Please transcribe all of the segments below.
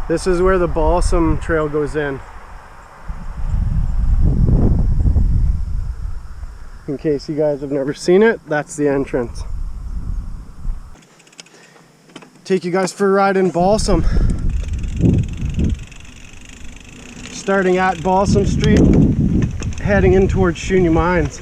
This is where the Balsam trail goes in. In case you guys have never seen it, that's the entrance. Take you guys for a ride in Balsam. Starting at Balsam Street, heading in towards Shuniah Mines.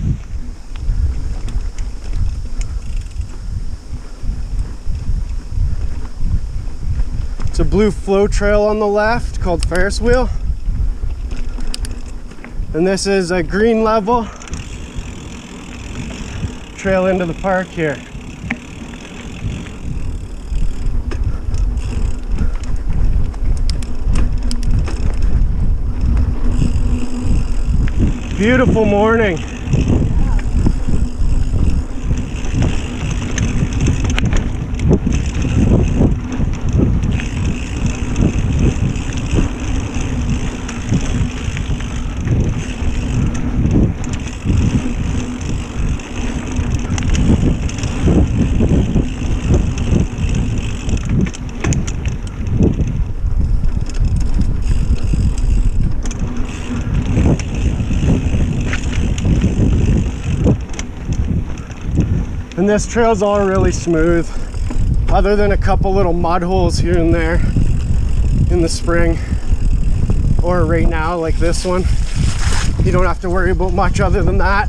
It's a blue flow trail on the left called Ferris Wheel. And this is a green level trail into the park here. Beautiful morning. And this trail's all really smooth, other than a couple little mud holes here and there in the spring, or right now like this one. You don't have to worry about much other than that.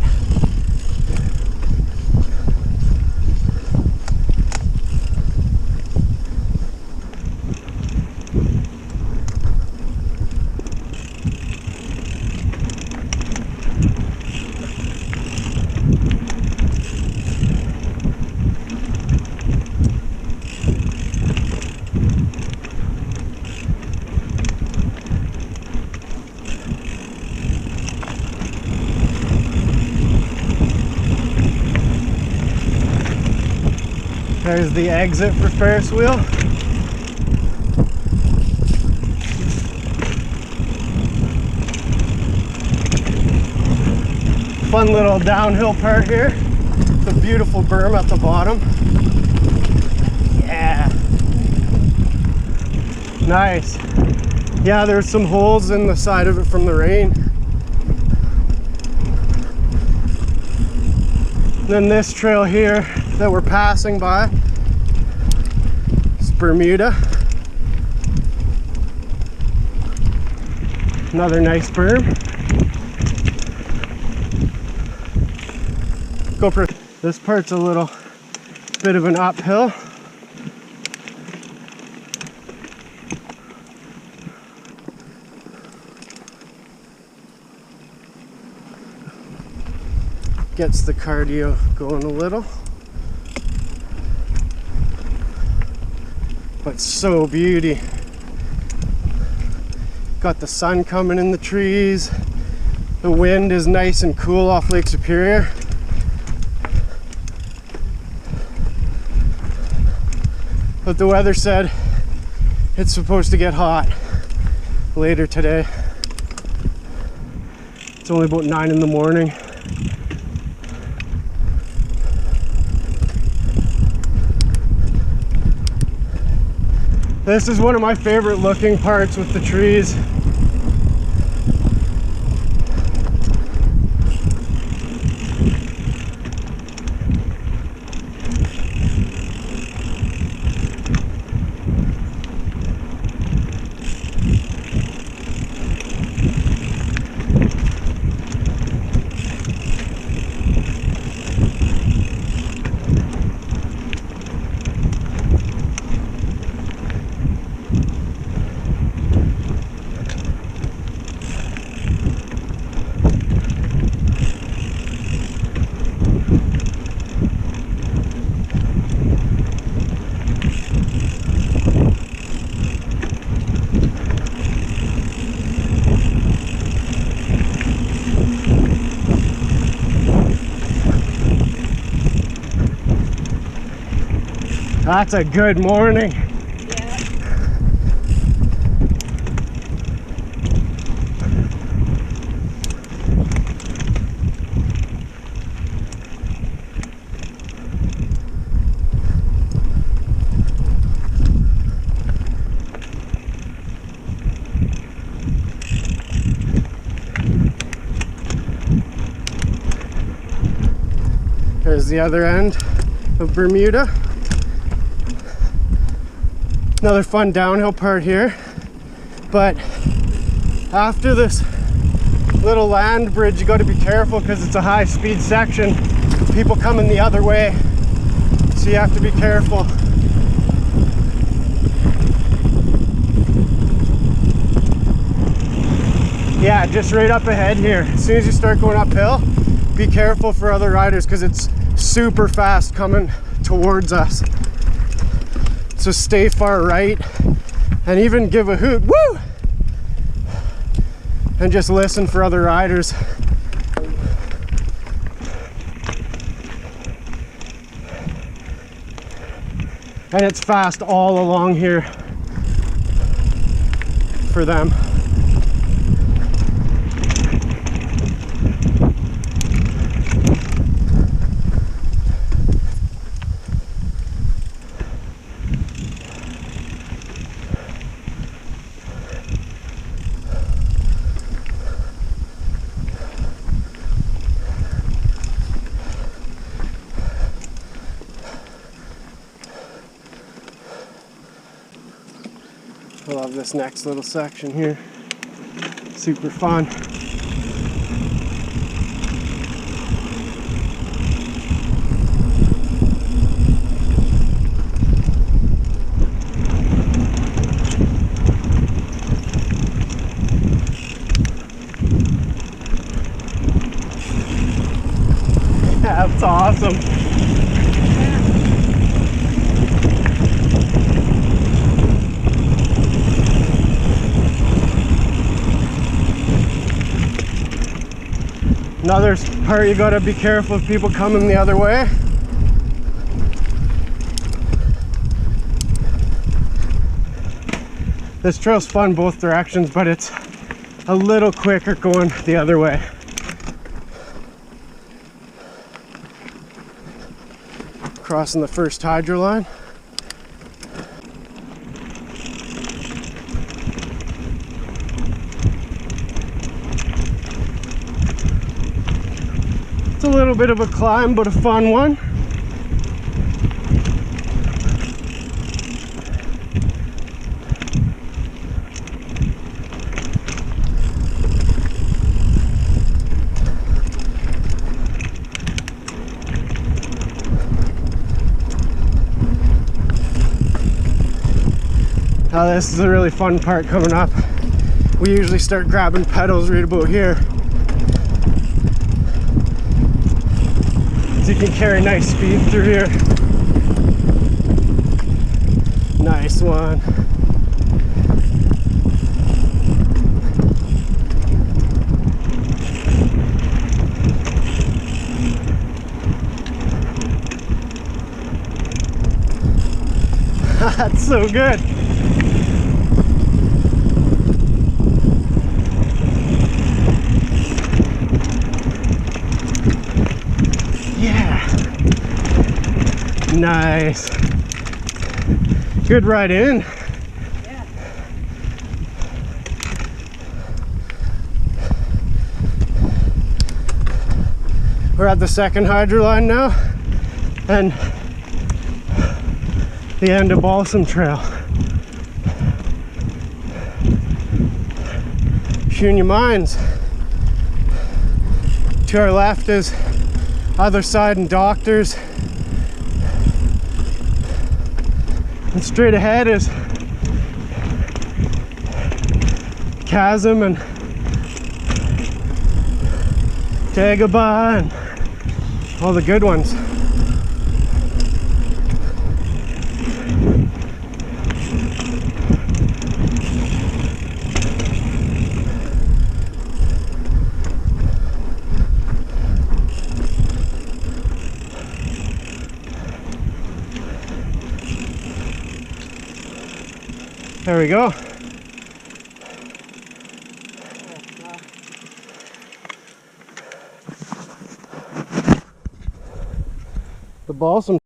There's the exit for Ferris Wheel. Fun little downhill part here. The beautiful berm at the bottom. Yeah. Nice. Yeah, there's some holes in the side of it from the rain. Then this trail here that we're passing by is Bermuda. Another nice berm. Go for this part's a little bit of an uphill. Gets the cardio going a little. But so beauty. Got the sun coming in the trees. The wind is nice and cool off Lake Superior. But the weather said it's supposed to get hot later today. It's only about 9 in the morning. This is one of my favorite looking parts with the trees. That's a good morning. Yeah. the other end of Bermuda. Another fun downhill part here, but after this little land bridge you got to be careful because it's a high speed section, people coming the other way, so you have to be careful. Yeah, just right up ahead here. As soon as you start going uphill, be careful for other riders because it's super fast coming towards us. So stay far right and even give a hoot, woo! And just listen for other riders. And it's fast all along here for them. I love this next little section here. Super fun. Yeah, that's awesome. Another part you gotta be careful of people coming the other way. This trail's fun both directions, but it's a little quicker going the other way. Crossing the first hydro line. It's a little bit of a climb, but a fun one. Now this is a really fun part coming up. We usually start grabbing pedals right about here. So you can carry nice speed through here. Nice one. That's so good. Yeah. Nice. Good ride in. Yeah. We're at the second hydro line now and the end of Balsam Trail. Shuniah Mines. To our left is other side and Doctors. And straight ahead is Chasm and Dagobah and all the good ones. There we go. The Balsam